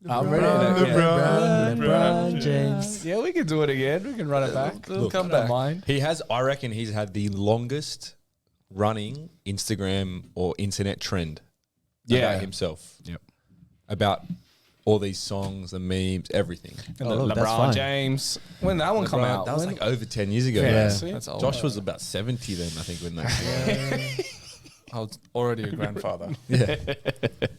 I'm ready. LeBron James. Yeah, we can do it again. We can run it back. Look, Come back. Mind. I reckon he's had the longest running Instagram or internet trend about himself. Yep. About all these songs, the memes, everything. And Oh, look, that's LeBron fine. James. When that one come out? That was like over 10 years ago. Yeah. That's old. Josh was about 70 then, I think, when that. I was already a grandfather. Yeah.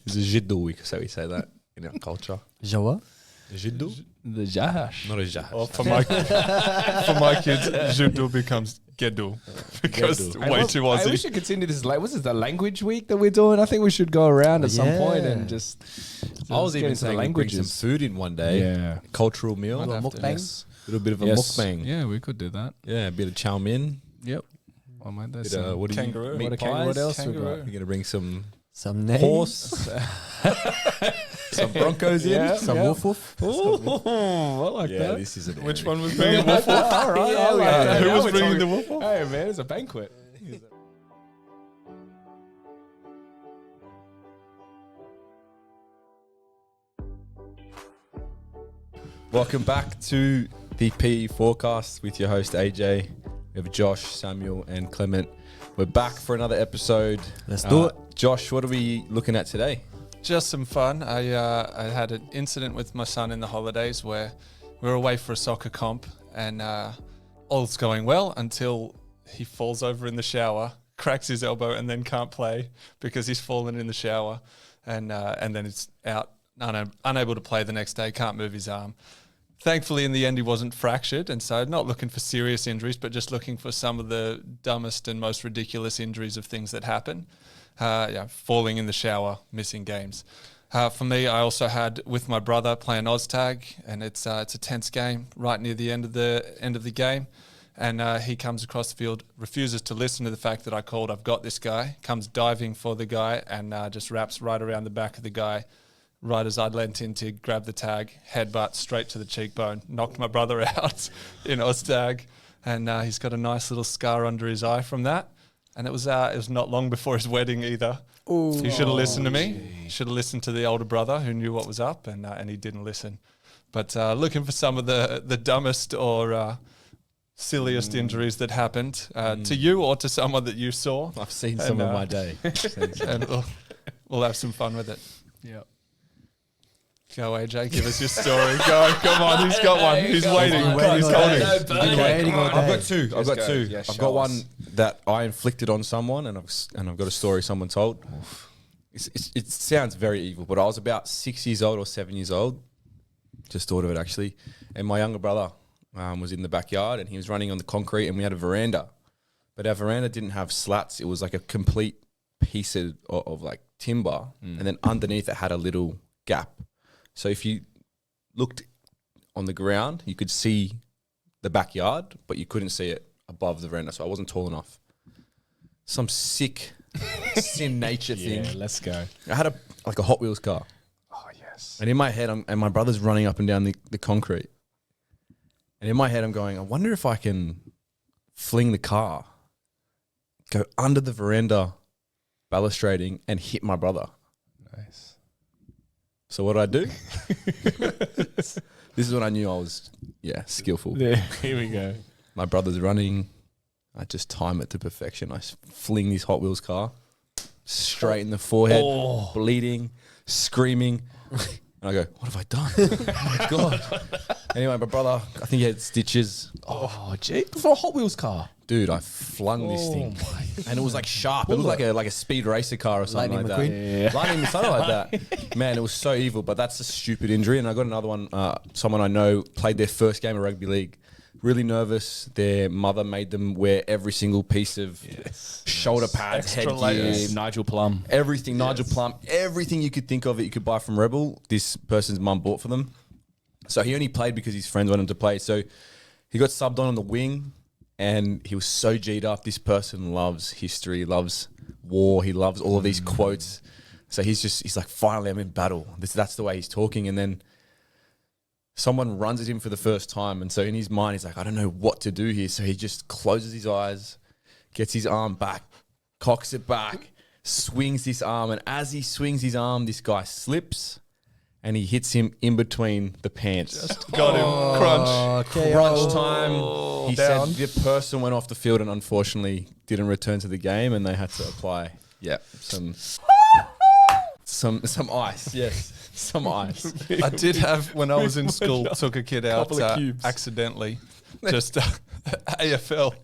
It's a jiddu, so we say that in our culture. Jawa? A jiddu? The Jahash. Not a jahash. Oh, for my kids, Judo becomes Gedu because Gedu. way too We Aussie. should continue this. What's this, the language week that we're doing? I think we should go around at some point and just. I was get even into the saying bring some languages. food in one day. Yeah. Cultural meal. Might A have to, mukbang? yes. little bit of a Yes. mukbang. Yeah, we could do that. Yeah, a bit of chow mein. Yep. Oh, mate, that's Bit of, what do you Kangaroo. meat What a kangaroo. What pies? else we Kangaroo. got? You're going to bring some Some names. horse, some Broncos in. Yeah. Some woof woof. Oh, I like Yeah, that. this isn't Which airy. one was bringing the waffle? All right, I like that. Who Now was we're bringing the talking- waffle? Hey, man, it's a banquet. Welcome back to the PE Forecast with your host AJ. We have Josh, Samuel, and Clement. We're back for another episode. Let's do it. Josh, what are we looking at today? Just some fun. I had an incident with my son in the holidays where we were away for a soccer comp and all's going well until he falls over in the shower, cracks his elbow, and then can't play because he's fallen in the shower, and then it's out, unable to play the next day, can't move his arm. Thankfully, in the end, he wasn't fractured, and so not looking for serious injuries, but just looking for some of the dumbest and most ridiculous injuries of things that happen. Falling in the shower, missing games. For me, I also had with my brother playing OzTag, and it's a tense game right near the end of the game, and he comes across the field, refuses to listen to the fact that I called, I've got this guy, comes diving for the guy, and just wraps right around the back of the guy. Right as I leant in to grab the tag, headbutt straight to the cheekbone, knocked my brother out in OzTag, and he's got a nice little scar under his eye from that. And it was not long before his wedding either. Ooh. He should have listened to me. Should have listened to the older brother who knew what was up, and he didn't listen. But looking for some of the dumbest or silliest injuries that happened to you or to someone that you saw, I've seen some of my day. and we'll have some fun with it. Yeah. Go AJ, give us your story. Go, come on, he's got one. He's waiting. He's holding. Been waiting all I've day. got two. I've got two. Yeah, I've show got us. one that I inflicted on someone, and I've got a story someone told. It sounds very evil, but I was about 6 years old or 7 years old. Just thought of it actually, and my younger brother was in the backyard, and he was running on the concrete, and we had a veranda, but our veranda didn't have slats. It was like a complete piece of like timber, and then underneath it had a little gap. So if you looked on the ground, you could see the backyard, but you couldn't see it above the veranda. So I wasn't tall enough. Some sick sin nature Yeah, thing. let's go. I had a Hot Wheels car. Oh, yes. And in my head, and my brother's running up and down the concrete. And in my head, I'm going, I wonder if I can fling the car, go under the veranda balustrading, and hit my brother. Nice. So what do? This is when I knew I was, skillful. There, here we go. My brother's running. I just time it to perfection. I fling this Hot Wheels car straight in the forehead, bleeding, screaming. And I go, what have I done? Oh my God. Anyway, my brother, I think he had stitches. Oh, gee. For a Hot Wheels car. Dude, I flung this thing. And it was like sharp. It looked like a speed racer car or something Lightning like McQueen? that. Lightning, something like that. Man, it was so evil, but that's a stupid injury. And I got another one. Someone I know played their first game of rugby league. Really nervous. Their mother made them wear every single piece of shoulder pads, Extra headgear, layers. Nigel Plum. everything, Nigel Plum, everything you could think of that you could buy from Rebel, this person's mum bought for them. So he only played because his friends wanted him to play. So he got subbed on the wing, and he was so G'd up. This person loves history, loves war. He loves all of these quotes. So he's like, finally, I'm in battle. That's the way he's talking. And then someone runs at him for the first time. And so in his mind, he's like, I don't know what to do here. So he just closes his eyes, gets his arm back, cocks it back, swings this arm. And as he swings his arm, this guy slips and he hits him in between the pants. Got him. Crunch. Crunch time. He Down. said the person went off the field and unfortunately didn't return to the game, and they had to apply some ice. Yes, some ice. I did have, when I was in school, shot. took a kid out Couple of cubes. accidentally. Just AFL.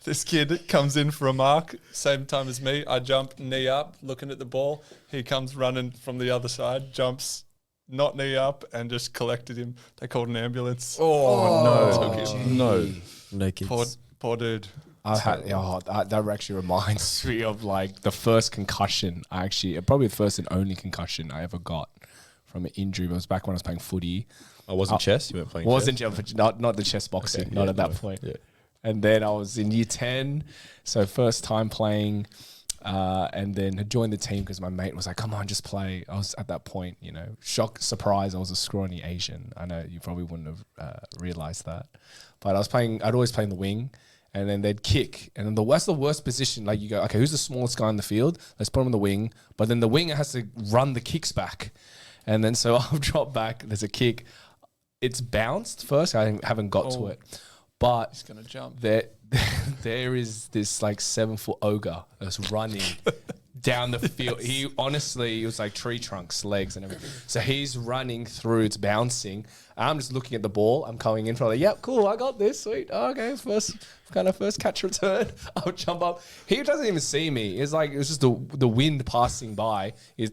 This kid comes in for a mark, same time as me. I jump, knee up, looking at the ball. He comes running from the other side, jumps, not knee up, and just collected him. They called an ambulance. No kids. Poor dude. I had that actually reminds me of like the first concussion. Probably the first and only concussion I ever got from an injury. It was back when I was playing footy. I wasn't chess. You weren't playing. Wasn't chess? not the chess boxing. Okay, not yeah, at that no, point. yeah. And then I was in year 10, so first time playing, and then had joined the team because my mate was like, "Come on, just play." I was at that point, shock, surprise. I was a scrawny Asian. I know you probably wouldn't have realized that, but I'd always play in the wing. And then they'd kick. And then that's the worst position. Like you go, okay, who's the smallest guy in the field? Let's put him in the wing. But then the winger has to run the kicks back. And then so I'll drop back. There's a kick. It's bounced first. I haven't got to it. But He's going to jump. there is this like 7-foot ogre that's running down the field. He was like tree trunks, legs and everything. So he's running through, it's bouncing. I'm just looking at the ball. I'm coming in for like, yep, cool, I got this, sweet. Okay, first catch return. I'll jump up. He doesn't even see me. It's like, it was just the wind passing by. He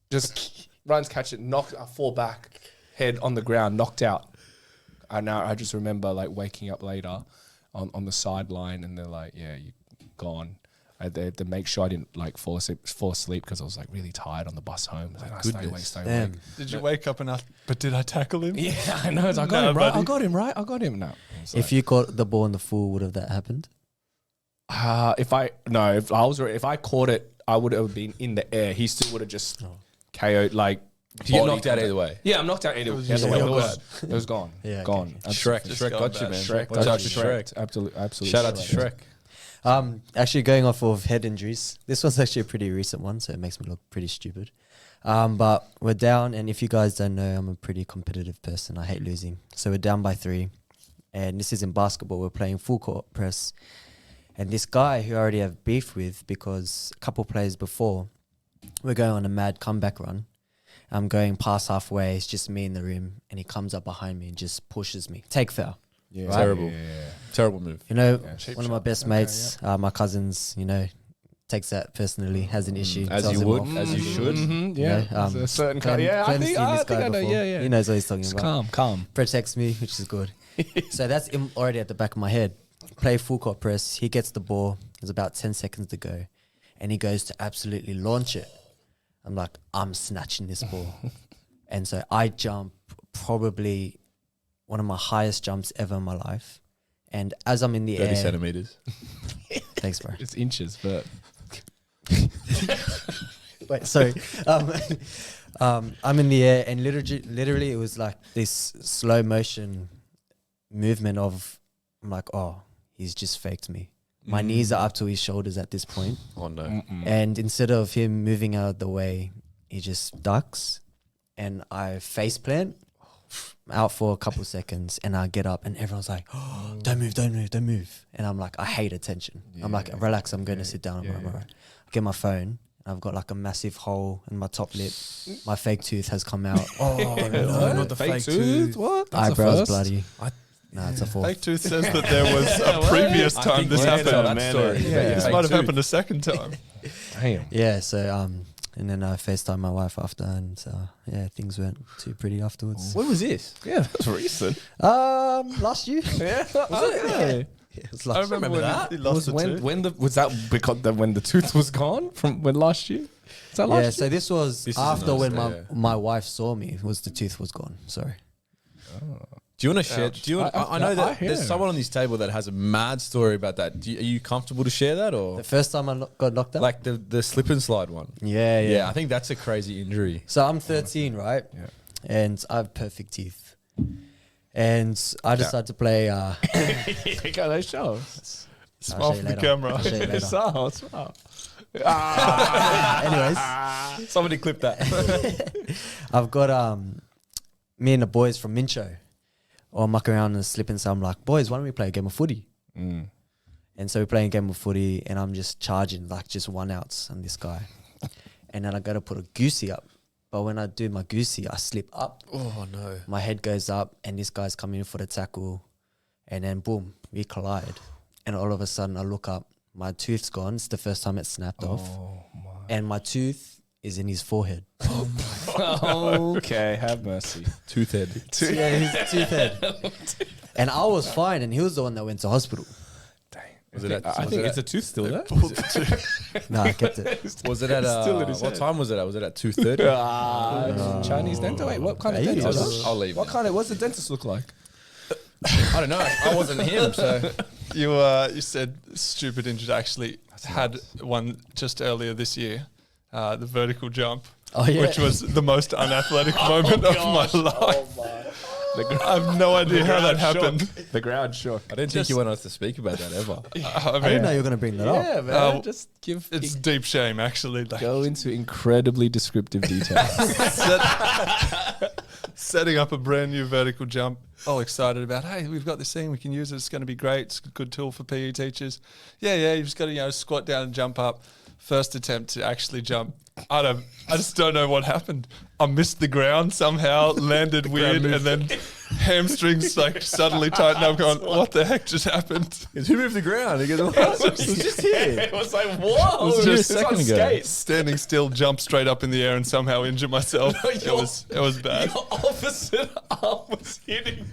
just runs, catch it, I fall back, head on the ground, knocked out. And now I just remember like waking up later on the sideline and they're like, yeah, you're gone. They had to make sure I didn't like fall asleep because I was like really tired on the bus home. I was like, stay awake. Did you wake up and ask, but did I tackle him? Yeah, I know. I got him right. I got him right. I got him. No. If you caught the ball in the full, would have that happened? If I caught it, I would have been in the air. He still would have just KO'd like. You get knocked out either way. Yeah, I'm knocked out either way. It was gone. Yeah, gone. okay. Shrek got you, man. Shrek. Watch out for Shrek. Absolutely. Shout out to Shrek. Actually, going off of head injuries, this one's actually a pretty recent one, so it makes me look pretty stupid. But we're down, and if you guys don't know, I'm a pretty competitive person. I hate losing. So we're down by 3, and this is in basketball. We're playing full court press, and this guy who I already have beef with because a couple plays before, we're going on a mad comeback run. I'm going past halfway. It's just me in the room, and he comes up behind me and just pushes me. Take foul. Yeah, right? Terrible. Terrible move. You know, cheap one of my best mates, my cousins, takes that personally, has an issue. As tells you him would, off. as you should. Yeah, You know, there's a certain Clem- kind. Yeah, I Clem's think seen this I guy know. before. Yeah. He knows what he's talking It's about. calm. Protects me, which is good. So that's already at the back of my head. Play full court press. He gets the ball. There's about 10 seconds to go. And he goes to absolutely launch it. I'm like, I'm snatching this ball. And so I jump probably one of my highest jumps ever in my life. And as I'm in the 30 air... centimeters. Thanks, bro. It's inches, but Wait, sorry. I'm in the air and literally it was like this slow motion movement of, I'm like, oh, he's just faked me. My knees are up to his shoulders at this point. Oh, no. And instead of him moving out of the way, he just ducks and I face plant out for a couple of seconds and I get up and everyone's like, oh, don't move. And I'm like, I hate attention. I'm like, relax, I'm going to sit down. I'm alright. I get my phone. I've got like a massive hole in my top lip. My fake tooth has come out. no, not the fake tooth. What? That's Eyebrows bloody. No, it's a fourth. Fake Tooth says that there was a previous time this happened. This might have happened a second time. Damn. Yeah, so and then I FaceTime my wife after, and yeah, things went too pretty afterwards. When was this? Yeah, that's recent. Last year. Yeah, was it? Yeah, it was I last year. remember that. He lost Was that because when the tooth was gone from when last year? Is that last Yeah, year? so this was This is after nice, when yeah. my wife saw me. Was the tooth was gone? Sorry. Do you want to share? Ouch. Do you? I know that there's someone on this table that has a mad story about that. Are you comfortable to share that, or The first time I got knocked out. like the slip and slide one? Yeah. Yeah, I think that's a crazy injury. So I'm 13, right? Yeah. And I have perfect teeth. And I decided to play. Go, they show. I'll Smile show for you the later. camera. I'll show you later. Smile. Anyways, Somebody clip that. I've got me and the boys from Mincho all muck around and slipping. So I'm like, boys, why don't we play a game of footy? And so we're playing a game of footy, and I'm just charging like just 1 outs on this guy, and then I got to put a goosey up. But when I do my goosey, I slip up. Oh no! My head goes up, and this guy's coming in for the tackle, and then boom, we collide. And all of a sudden, I look up. My tooth's gone. It's the first time it snapped off, and my tooth is in his forehead. Okay, have mercy. Tooth head. Yeah, his tooth head. And I was fine, and he was the one that went to hospital. Was it at, I think it's a tooth still there. No, I kept it. Was it at Still in his what head. time was it at? Was it at 2:30? Chinese dental. Wait, what kind of Maybe. dentist? I'll leave. What kind of? What's the dentist look like? I don't know. I wasn't him, so You said stupid injured. Actually, had one just earlier this year, the vertical jump, which was the most unathletic moment of my life. I have no idea how that happened. The ground shook. I didn't think you wanted us to speak about that ever. I didn't know you were going to bring that up. Yeah, man. Just It's deep shame, actually. Like, go into incredibly descriptive details. setting up a brand new vertical jump, all excited about, hey, we've got this thing, we can use it, it's going to be great, it's a good tool for PE teachers. Yeah, you've just got to squat down and jump up. First attempt to actually jump, I just don't know what happened. I missed the ground somehow, landed weird, and then hamstrings like suddenly tightened up, going, what the heck just happened? Who moved the ground? He goes, it was just here. It was like, whoa. It was just a second ago. Standing still, jump straight up in the air and somehow injure myself. It was bad. Your opposite arm was hitting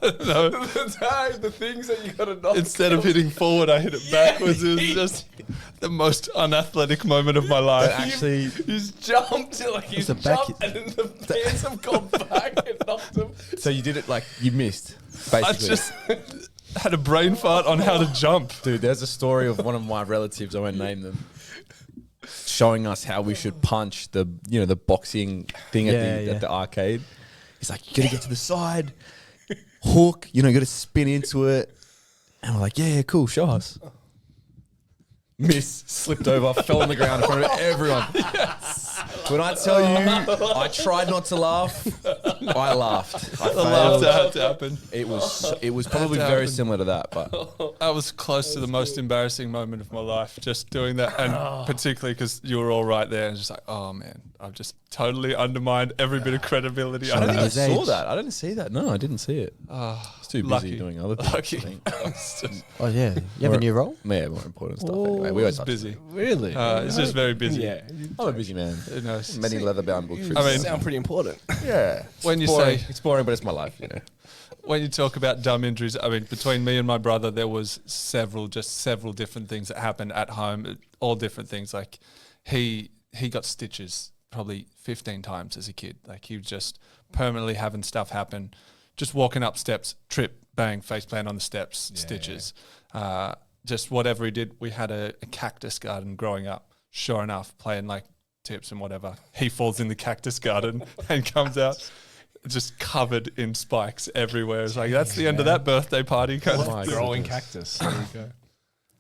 No. the things that you got to knock. Instead of hitting forward, I hit it backwards. It was just the most unathletic moment of my life. Actually, He's jumped, like he's a back jumped, and then the pants have gone back and knocked him. so you did it like you missed, I basically. just had a brain fart on how to jump. Dude, there's a story of one of my relatives, I won't name them, showing us how we should punch the boxing thing at the arcade. He's like, you gotta get to the side, hook, you gotta spin into it. And we're like, yeah, cool, show us. Miss, slipped over, fell on the ground in front of everyone. When I tell you, I tried not to laugh, I laughed. I The laughter failed. had to happen. It was probably to very happen. similar to that, but I was close to the most embarrassing moment of my life, just doing that, and particularly because you were all right there, and just like, oh man, I've just totally undermined every bit of credibility. I don't think I his saw age. that. I didn't see that. No, I didn't see it. I was too busy lucky. doing other things. Lucky. I think. It's just Oh, yeah. You have a new role? Yeah, more important stuff. Anyway, we always busy. Really? It's just very busy. Yeah. I'm a busy man. You know, Many leather-bound book trips. I mean, sound pretty important. yeah. when you It's boring. say- it's boring, but it's my life. when you talk about dumb injuries, I mean, between me and my brother, there was several different things that happened at home, all different things. Like he got stitches probably 15 times as a kid. Like he was just permanently having stuff happen, just walking up steps, trip, bang, face plant on the steps, stitches. Just whatever he did. We had a cactus garden growing up. Sure enough, playing like tips and whatever, he falls in the cactus garden and comes out just covered in spikes everywhere. It's like, that's the end of that birthday party. Kind of thing. Growing cactus. There you go.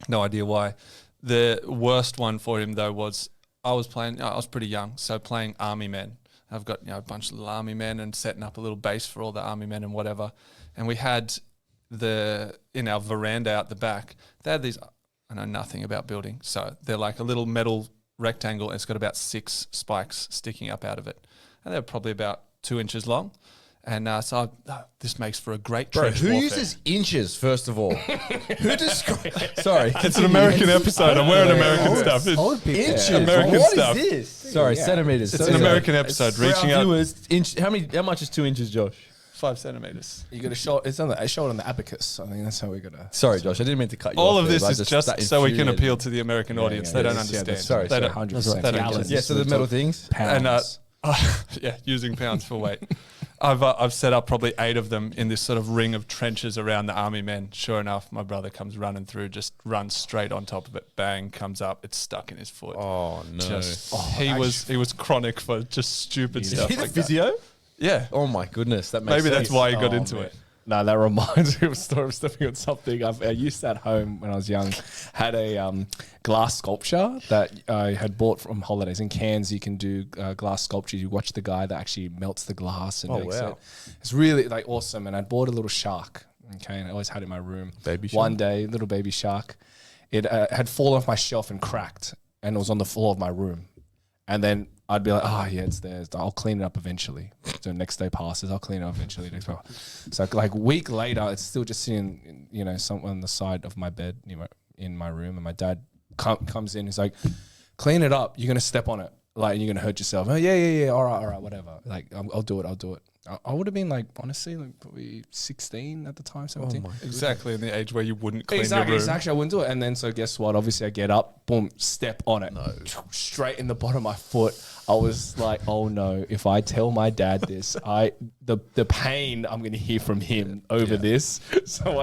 No idea why. The worst one for him though was I was pretty young, so playing army men. I've got a bunch of little army men and setting up a little base for all the army men and whatever. And we had in our veranda out the back, they had these, I know nothing about building, so they're like a little metal rectangle and it's got about 6 spikes sticking up out of it. And they're probably about 2 inches long. And so this makes for a great trench Who warfare. uses inches, first of all? Who describes... Sorry. It's an American episode. I'm wearing American stuff. It's Old people. Inches? American What stuff. is this? Sorry, centimeters. It's an American episode. For our Reaching out viewers, how much is 2 inches, Josh? 5 centimeters. You got to show it's on the show it on the abacus. I think that's how we got to. Sorry, Josh, I didn't mean to cut you All off of there, this but is that just so we can infuriated appeal me. to the American audience. They don't understand. Sorry, They don't. 100%. They don't Gallons. Yeah, so the metal things. Pounds. And using pounds for weight. I've set up probably 8 of them in this sort of ring of trenches around the army men. Sure enough, my brother comes running through, just runs straight on top of it. Bang, comes up. It's stuck in his foot. Oh, no. He was chronic for just stupid Is stuff he the like that. physio? Yeah. Oh, my goodness. That makes Maybe that's sense. why he got Oh, into man. it. No, that reminds me of a story of stepping on something. I used to at home when I was young, had a glass sculpture that I had bought from holidays. In Cairns, you can do glass sculptures. You watch the guy that actually melts the glass and makes it. It's really like awesome. And I bought a little shark. Okay, and I always had it in my room. Baby shark? One day, little baby shark. It had fallen off my shelf and cracked, and it was on the floor of my room. And then I'd be like, oh, yeah, it's there. I'll clean it up eventually. So next day passes, I'll clean it up eventually. So like a week later, it's still just sitting, somewhere on the side of my bed in my room. And my dad comes in. He's like, clean it up. You're going to step on it. Like, you're going to hurt yourself. Oh, yeah. All right, whatever. Like, I'll do it. I would have been like, honestly, like probably 16 at the time, 17. Exactly in the age where you wouldn't clean your room. Exactly, I wouldn't do it. And then, so guess what? Obviously, I get up, boom, step on it. No. Straight in the bottom of my foot. I was like, oh no, if I tell my dad this, the pain I'm going to hear from him over this. So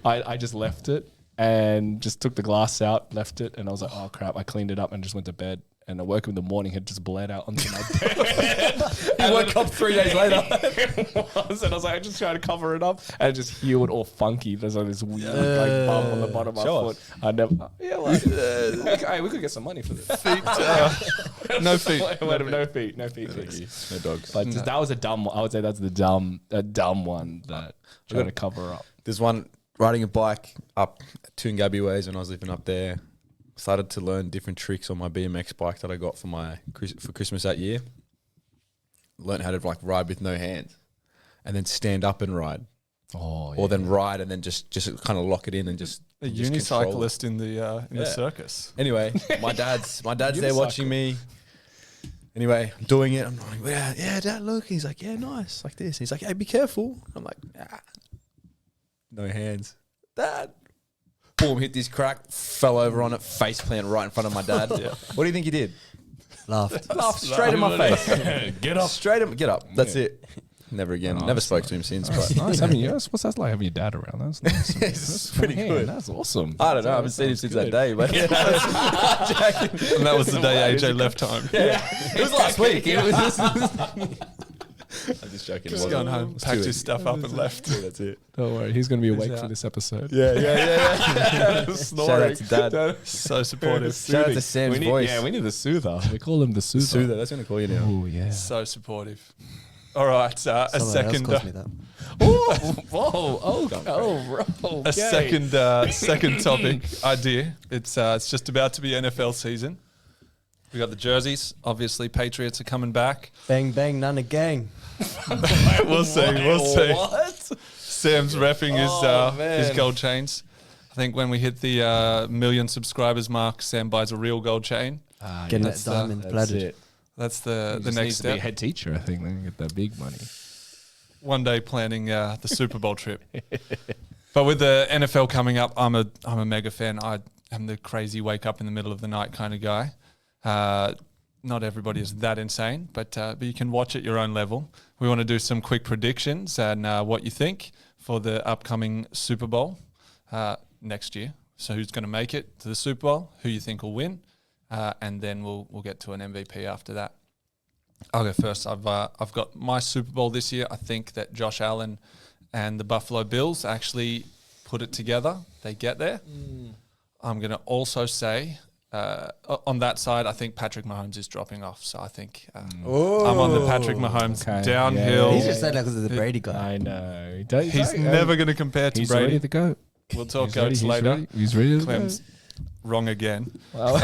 I just left it and just took the glass out, left it. And I was like, oh crap, I cleaned it up and just went to bed. And I woke up in the morning, had just bled out onto my bed. You woke up 3 days later. And I was like, I just tried to cover it up, and it just healed all funky. There's like this weird like bump on the bottom of my foot. I never. Yeah, like, hey, we could get some money for this. No feet. No feet. Please. No dogs. But that was a dumb one. I would say that's a dumb one that trying to cover up. There's one riding a bike up Toongabbie ways when I was living up there. Started to learn different tricks on my BMX bike that I got for Christmas that year. Learned how to like ride with no hands, and then stand up and ride. Or then ride and then just kind of lock it in and just a unicyclist in the circus. Anyway, my dad's there watching me. Anyway, I'm doing it. I'm like, yeah, Dad, look. He's like, yeah, nice, like this. He's like, hey, be careful. I'm like, no hands, Dad. Boom, hit this crack, fell over on it, face plant right in front of my dad. What do you think he did? Laughed straight in my face. Get up. Get up. That's it. Never again. Never spoke to him since. But Nice having you. What's that like having your dad around? That's nice. It's pretty good. That's awesome. I don't know. I haven't seen him since that day. But And that was the day AJ left home. it was last week. It was I'm just joking. Just gone home, packed his stuff up and left. Yeah, that's it. Don't worry. He's going to be awake for this episode. Yeah. Snoring. Shout out to Dad. So supportive. Shout out to Sam's voice. Yeah, we need the soother. We call him the soother. Soother. That's what I'm going to call you now. Oh, yeah. So supportive. All right, a Someone else second. calls me that. A second topic idea. It's just about to be NFL season. We got the jerseys. Obviously, Patriots are coming back. Bang, bang, none a gang. We'll see. What? Sam's repping his gold chains. I think when we hit the 1 million subscribers mark, Sam buys a real gold chain. Getting that diamond plated. That's the Next next to be a step. head teacher, I think. Then you get that big money. One day planning the Super Bowl trip. But with the NFL coming up, I'm a mega fan. I am the crazy wake up in the middle of the night kind of guy. Not everybody is that insane, but you can watch at your own level. We want to do some quick predictions and what you think for the upcoming Super Bowl next year. So who's going to make it to the Super Bowl? Who you think will win? And then we'll get to an MVP after that. I'll go first. I've got my Super Bowl this year. I think that Josh Allen and the Buffalo Bills actually put it together. They get there. I'm going to also say on that side, I think Patrick Mahomes is dropping off. So I think I'm on the Patrick Mahomes downhill. He's just saying that because of the Brady guy. I know. He's never going to compare to He's Brady. ready to go. We'll talk goats later. He's ready to Clem's wrong again. go.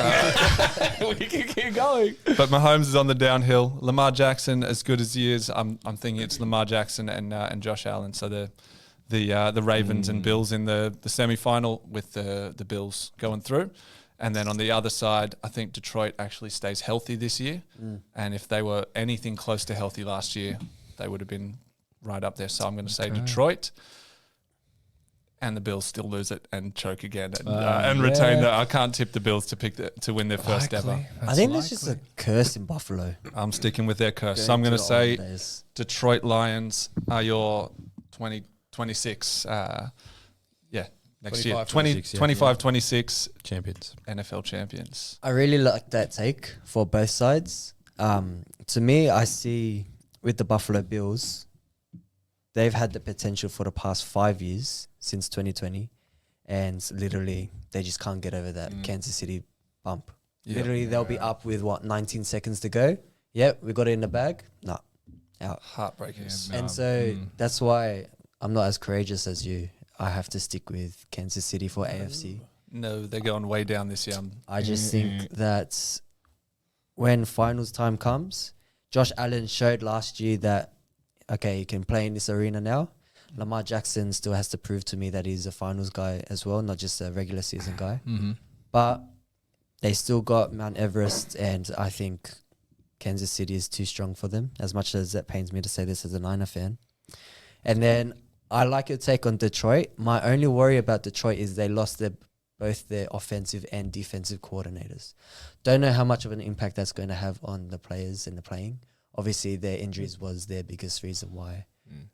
We can keep going. But Mahomes is on the downhill. Lamar Jackson, as good as he is, I'm thinking it's Lamar Jackson and Josh Allen. So the Ravens and Bills in the semi-final with the Bills going through. And then on the other side, I think Detroit actually stays healthy this year. And if they were anything close to healthy last year, they would have been right up there. So I'm going to say Detroit. And the Bills still lose it and choke again and retain that. I can't tip the Bills to win their first ever. I think there's just a curse in Buffalo. I'm sticking with their curse. So I'm going to say Detroit Lions are your 2026. Next year. 25-26 champions. NFL champions. I really like that take for both sides. To me, I see with the Buffalo Bills, they've had the potential for the past 5 years since 2020, and literally they just can't get over that Kansas City bump. Yeah. Literally, they'll be up with 19 seconds to go. Yep, we got it in the bag. No, out. Heartbreakers. Yeah, And so that's why I'm not as courageous as you. I have to stick with Kansas City for AFC. No, they're going way down this year. I just think that when finals time comes, Josh Allen showed last year that, okay, he can play in this arena now. Lamar Jackson still has to prove to me that he's a finals guy as well, not just a regular season guy. But they still got Mount Everest, and I think Kansas City is too strong for them, as much as that pains me to say this as a Niner fan. And then I like your take on Detroit. My only worry about Detroit is they lost both their offensive and defensive coordinators. Don't know how much of an impact that's going to have on the players and the playing. Obviously, their injuries was their biggest reason why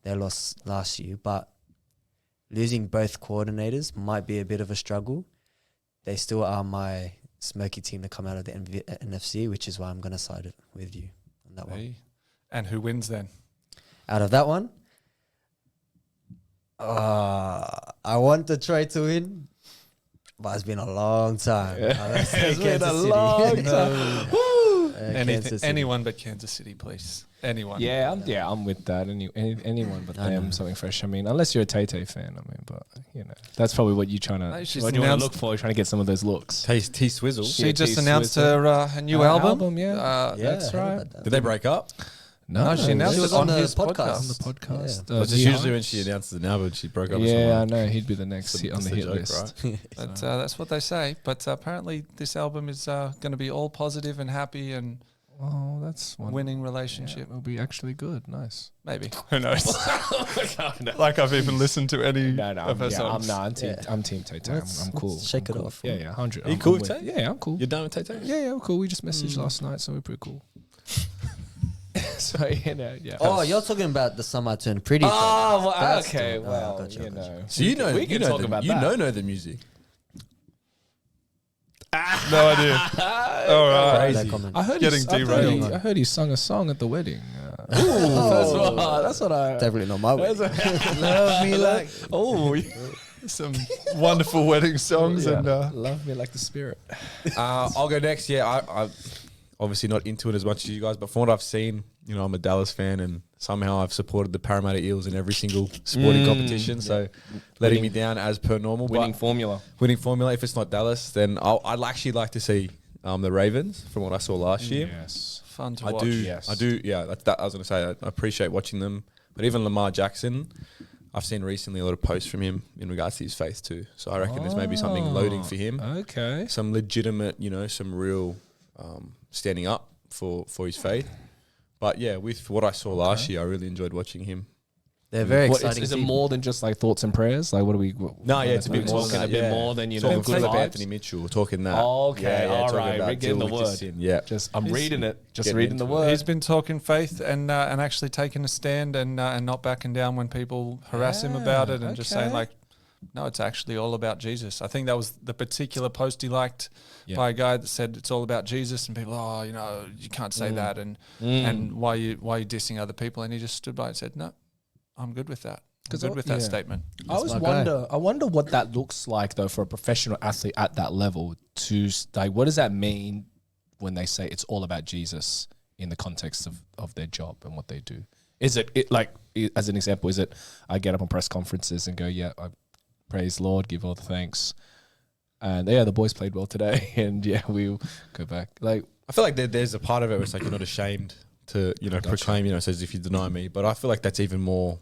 they lost last year. But losing both coordinators might be a bit of a struggle. They still are my smoky team to come out of the NFC, which is why I'm going to side with you on that one. And who wins then? Out of that one, I want Detroit to win, but it's been a long time. Let's say It's been a Kansas City. long time. Kansas City. Anyone but Kansas City, please. Anyone. Yeah, I'm with that. Anyone but I them, know. something fresh. I mean, unless you're a Tay-Tay fan, I mean, but you know, that's probably what you're trying No, to. she's What you want to announced- look for? You're trying to get some of those looks. T Swizzle. She Yeah, just T announced Swizzle. her new album. Yeah. Yeah, That's I heard right. about that. Did they break up? No, she announced She was it on on the his podcast. podcast. On the podcast. Yeah. Which is usually when she announces an album, she broke up with Yeah, I someone. know. He'd be the next That's hit on the the hit joke, list. right? But that's what they say. But apparently, this album is going to be all positive and happy and Oh, that's one. winning Yeah, relationship. it'll be actually good. Nice. Maybe. Who knows? Like I've even listened to any No, of her songs. I'm team. Yeah. I'm team Tay-Tay. I'm cool. Let's shake I'm it cool. off. Yeah, 100. Are you I'm cool with- with Tay? Yeah, I'm cool. You're done with Tay-Tay? Yeah, I'm cool. We just messaged last night, so we're pretty cool. So you know, yeah. Oh, you're talking about the summer turned pretty. Oh, well, That's okay. the- oh, Well, gotcha, you gotcha. know. So you know, we can talk about you that. know the music. No idea. All right. No Crazy. comment. I heard Getting derailed. I heard he sung a song at the wedding. That's what I. Definitely not my way. Love me like. Oh, Some wonderful wedding songs and love me like the spirit. I'll go next. Yeah, I obviously not into it as much as you guys, but from what I've seen, you know, I'm a Dallas fan, and somehow I've supported the Parramatta Eels in every single sporting competition. So letting me down as per normal. Winning But formula. winning formula. If it's not Dallas, then I'd actually like to see the Ravens from what I saw last year. Yes. fun to I watch. do. Yes. I do. Yeah, that I was going to say. I appreciate watching them, but even Lamar Jackson. I've seen recently a lot of posts from him in regards to his faith too. So I reckon there's maybe something loading for him. Okay. Some legitimate, you know, some real standing up for his faith. But yeah, with what I saw last year, I really enjoyed watching him. They're very What, exciting. is it team. more than just like thoughts and prayers? Like, what are we? No, yeah, it's a We're bit more than talking that. a bit Yeah. more than, you know, Talking good Philip vibes. Anthony Mitchell, talking that. Okay, all talking right, about we're getting the deal with your word. sin. Yeah, Just I'm reading it. Just getting reading the into it. word. He's been talking faith and actually taking a stand and not backing down when people harass him about it and just saying okay. like, no, it's actually all about Jesus. I think that was the particular post he liked Yeah. by a guy that said it's all about Jesus, and people, oh, you know, you can't say that, and why you dissing other people? And he just stood by and said, no, I'm good with that. I'm 'Cause good I- with that yeah. statement. I always my guy. wonder what that looks like though for a professional athlete at that level. Like, what does that mean when they say it's all about Jesus in the context of their job and what they do? Is it like, as an example, is it I get up on press conferences and go, yeah, I praise Lord, give all the thanks, and yeah, the boys played well today, and yeah, we'll go back. Like, I feel like there's a part of it where it's like you're not ashamed to, you know, proclaim, you know, it says if you deny me. But I feel like that's even more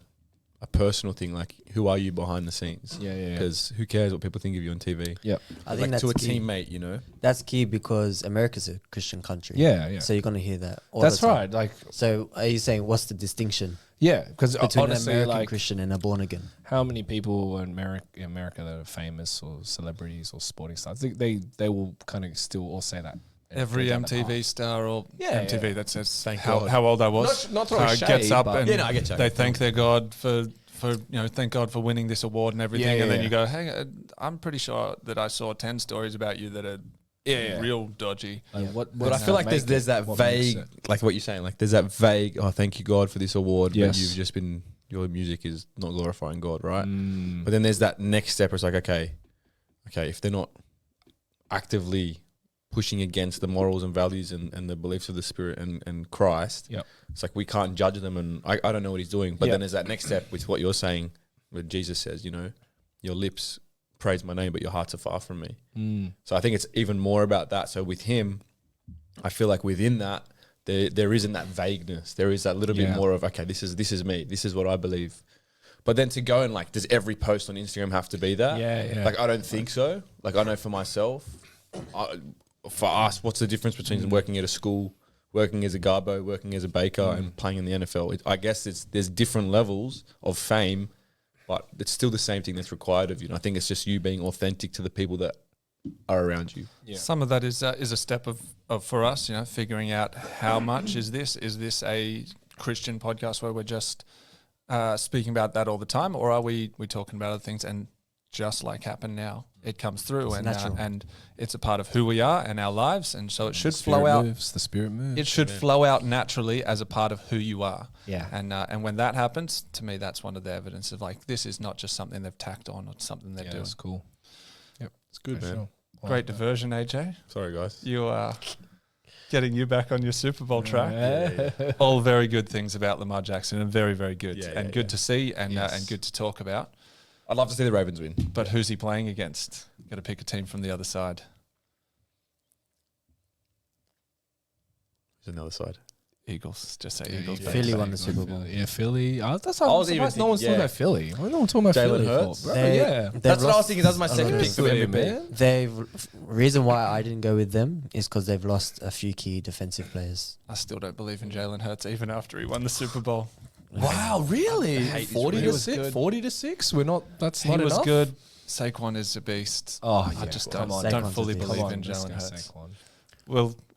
a personal thing. Like, who are you behind the scenes? yeah. Because who cares what people think of you on TV? Yep. I think Like that's to a key. teammate, you know. That's key because America's a Christian country. Yeah. So you're gonna hear that. All That's the time. right. Like, So are you saying what's the distinction yeah, because between honestly, an American like, Christian and a born again? how many people in America that are famous or celebrities or sporting stars, they will kind of still all say that. Every Go down the MTV star or Yeah, MTV yeah. that says Thank how God. old I was, Not throwing gets shade, up but- and Yeah, no, I get you. they thank their God for thank God for winning this award and everything, Yeah, and then yeah. you go, hey, I'm pretty sure that I saw 10 stories about you that are Yeah. real dodgy. Like, But I feel like there's that vague, like what you're saying, like there's that vague, oh, thank you God for this award, but Yes. you've just been your music is not glorifying God, right? But then there's that next step where it's like, okay, if they're not actively pushing against the morals and values and the beliefs of the Spirit and Christ, it's like we can't judge them, and I don't know what he's doing. But then there's that next step with what you're saying, where Jesus says, you know, your lips praise my name, but your hearts are far from me. So I think it's even more about that. So with him, I feel like within that, there isn't that vagueness. There is that little bit more of, okay, this is me. This is what I believe. But then to go and like, does every post on Instagram have to be that? Yeah. Like, I don't think so. Like, I know for myself, for us, what's the difference between working at a school, working as a garbo, working as a baker, and playing in the NFL? I guess there's different levels of fame, but it's still the same thing that's required of you. And I think it's just you being authentic to the people that are around you. Yeah. Some of that is a step of for us, you know, figuring out how much is this a Christian podcast where we're just speaking about that all the time, or are we talking about other things? And just like happened now, it comes through, and it's a part of who we are and our lives, and so it should flow out. The Spirit moves. It should flow out naturally as a part of who you are. Yeah. And when that happens, to me, that's one of the evidence of like, this is not just something they've tacked on or something they're doing. That's cool. Yep, It's good, man. Sure. Great diversion, AJ. Sorry, guys. You are getting you back on your Super Bowl track. All very good things about Lamar Jackson, and very, very good, and good to see, and good to talk about. I'd love to see the Ravens win. But who's he playing against? Got to pick a team from the other side. Who's on the other side? Eagles. Just say Eagles. Philly won the Super Bowl. Yeah, Philly. That's I how was even no one's thinking, talking about Philly. Why no one talking about Jalen Philly? Hurts? For, bro? They've That's what I was lost thinking. That was my a second lot pick of for MVP. They've reason why I didn't go with them is because they've lost a few key defensive players. I still don't believe in Jalen Hurts, even after he won the Super Bowl. Wow, really? hate this 40 rule. to was 6. good. 40 to 6. We're not. That's He not was enough. good. Saquon is a beast. Oh, I yeah. just Come don't, on. don't Saquon's fully a beast. believe Come on, in let's Jalen go Hurts. Saquon.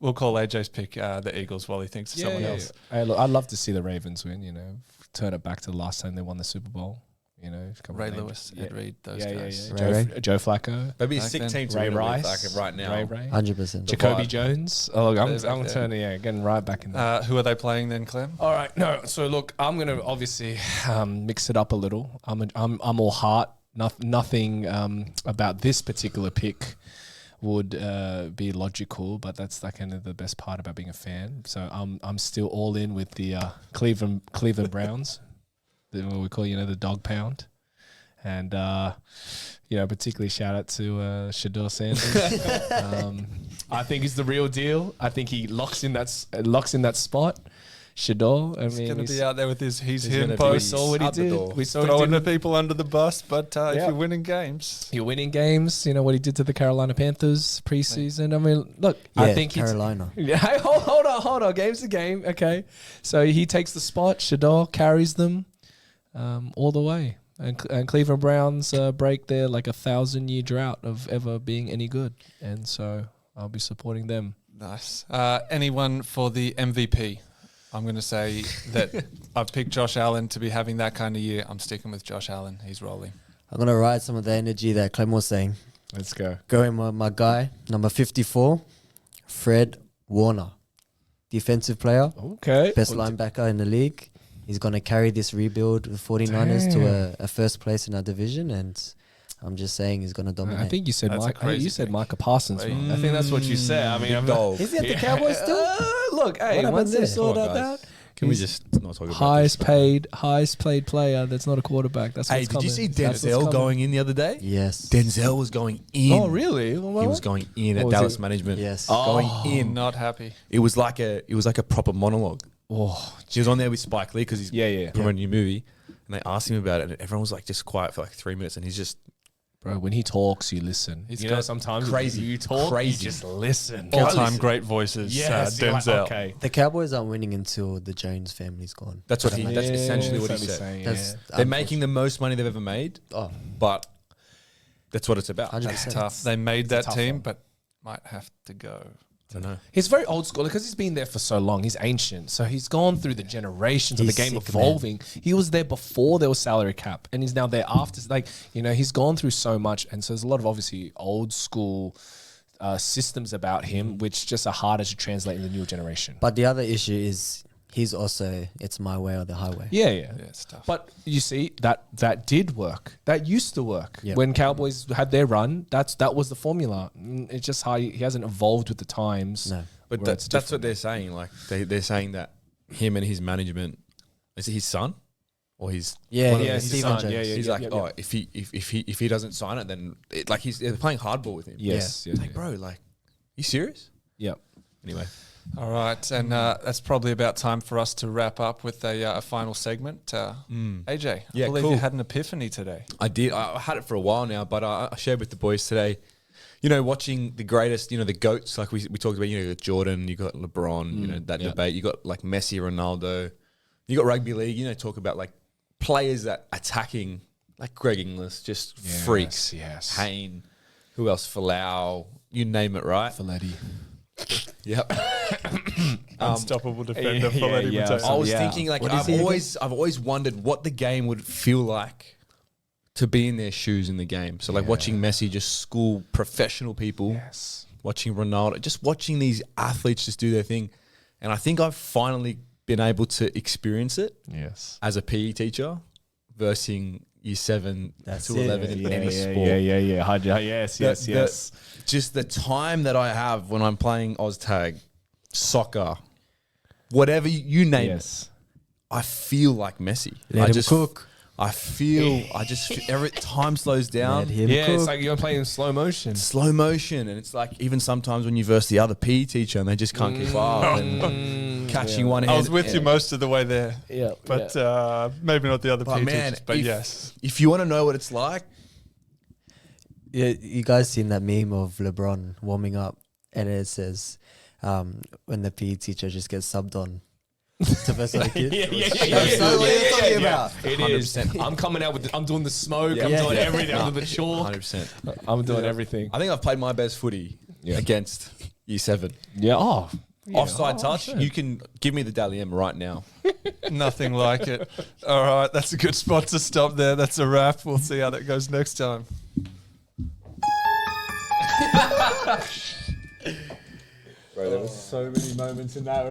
We'll call AJ's pick the Eagles while he thinks of someone else. Hey, look, I'd love to see the Ravens win. You know, turn it back to the last time they won the Super Bowl. You know, Ray Lewis, Ed Reed, those guys. Ray. Joe Flacco, That'd be a Back sick then. team to Ray win it with, Rice, like right now. Ray, 100%. Jacoby vibe. Jones. Oh, look, They're back I'm there. turning, getting right back in there. Who are they playing then, Clem? All right, no. So look, I'm gonna obviously mix it up a little. I'm all heart. Nothing about this particular pick would be logical, but that's like kind of the best part about being a fan. So I'm still all in with the Cleveland Browns, what we call the dog pound, and particularly shout out to Shador Sanders. I think he's the real deal. I think he locks in that spot. Shador, I He's mean, going to be out there with his he's him gonna be- we post. saw what he out the did. door. We saw what Throwing he the did. people under the bus, but if Yeah. you're winning games, You're winning games. You know what he did to the Carolina Panthers preseason. I mean, look, Yeah, I think Carolina. Yeah, hey, hold on. Game's a game. Okay, so he takes the spot. Shador carries them all the way, and Cleveland Browns break their like 1,000-year drought of ever being any good, and so I'll be supporting them. nice. Anyone for the MVP? I'm going to say that I've picked Josh Allen to be having that kind of year. I'm sticking with Josh Allen. He's rolling. I'm going to ride some of the energy that Clem was saying. Let's go. Going with my guy, number 54, Fred Warner. Defensive player, Okay. best linebacker in the league. He's going to carry this rebuild with 49ers to a first place in our division, and I'm just saying he's going to dominate. I think you said That's a Mike. crazy You said pick. Micah Parsons. Wait. Right? I think that's what you said. I mean, Big dog. Is he at the Cowboys still? Look, hey, happened once there? they saw Come on, that guys. out, Can we he's just not talk about highest this? paid player that's not a quarterback. That's Hey, what's did you coming. see That's what's Denzel coming. going in the other day? Yes. Denzel was going in. Oh, really? He was going in What at was Dallas it? management. Yes. Going in. Not happy. It was like a proper monologue. Oh, He was on there with Spike Lee because he's yeah. promoting a new movie, and they asked him about it, and everyone was like just quiet for like 3 minutes, and he's just Bro, when he talks, you listen. He's You know, got sometimes crazy, you talk, crazy. you just listen. All-time great voices. Yes, you're like, Denzel. okay. The Cowboys aren't winning until the Jones family's gone. that's what Yeah, that's essentially what he That's said. saying, That's They're making the most money they've ever made, Oh, but that's what it's about. 100%. That's tough. They made that tough team, one. but might have to go. I don't know. He's very old school because he's been there for so long. He's ancient. So he's gone through the generations of the He's game sick, evolving. He was there before there was salary cap and he's now there after. Like, he's gone through so much. And so there's a lot of obviously old school systems about him, which just are harder to translate in the newer generation. But the other issue is he's also it's my way or the highway. Yeah. Yeah, it's tough. But you see, that did work. That used to work. Yep. When Cowboys had their run, that was the formula. It's just how he hasn't evolved with the times. No. But where it's that's different. what they're saying. Like they're saying that him and his management, is it his son or his? Yeah, one of yeah, his Stephen son, Jones. yeah, yeah. He's like, oh, if he doesn't sign it, then they're playing hardball with him. Yes. Yeah. Yeah. Like, bro, like, you serious? Yep. Anyway, All right, and that's probably about time for us to wrap up with a final segment. AJ, Yeah, I believe cool. you had an epiphany today. I did. I had it for a while now, but I shared with the boys today. You know, watching the greatest, the GOATs, like we talked about, you got Jordan, you got LeBron, that debate. You got like Messi, Ronaldo. You got rugby league, talk about like players that attacking, like Greg Inglis, just freaks. Yes. Hayne, who else? Falau, you name it, right? Folletti. Yep. Unstoppable defender, yeah, Folletti yeah. Mateo. I was Yeah. thinking, like, What is I've he again? always wondered what the game would feel like to be in their shoes in the game. So, like, watching Messi just school professional people, Yes. watching Ronaldo, just watching these athletes just do their thing. And I think I've finally been able to experience it Yes. as a PE teacher versus year 7 That's to it. 11 in any sport. Yes. Just the time that I have when I'm playing OzTag, soccer, whatever you name it, Yes. I feel like Messi. Let him cook. I just feel every time slows down. Let him Yeah, cook. it's like you're playing in slow motion. Slow motion, and it's like even sometimes when you verse the other PE teacher and they just can't keep up and catching one hand. I was with you most of the way there, Yeah. but maybe not the other But PE man, teachers, but if, yes. if you want to know what it's like, Yeah, you guys seen that meme of LeBron warming up, and it says when the PE teacher just gets subbed on to verse the kids. That's so what you're talking about. It is. I'm coming out with. I'm doing the smoke. I'm Yeah. doing Yeah. everything. I'm doing the chalk. 100%. I'm doing everything. I think I've played my best footy against year 7. Yeah. Oh. Yeah. Offside touch. You can give me the Dally M right now. Nothing like it. All right, that's a good spot to stop there. That's a wrap. We'll see how that goes next time. Bro, there were so many moments in that.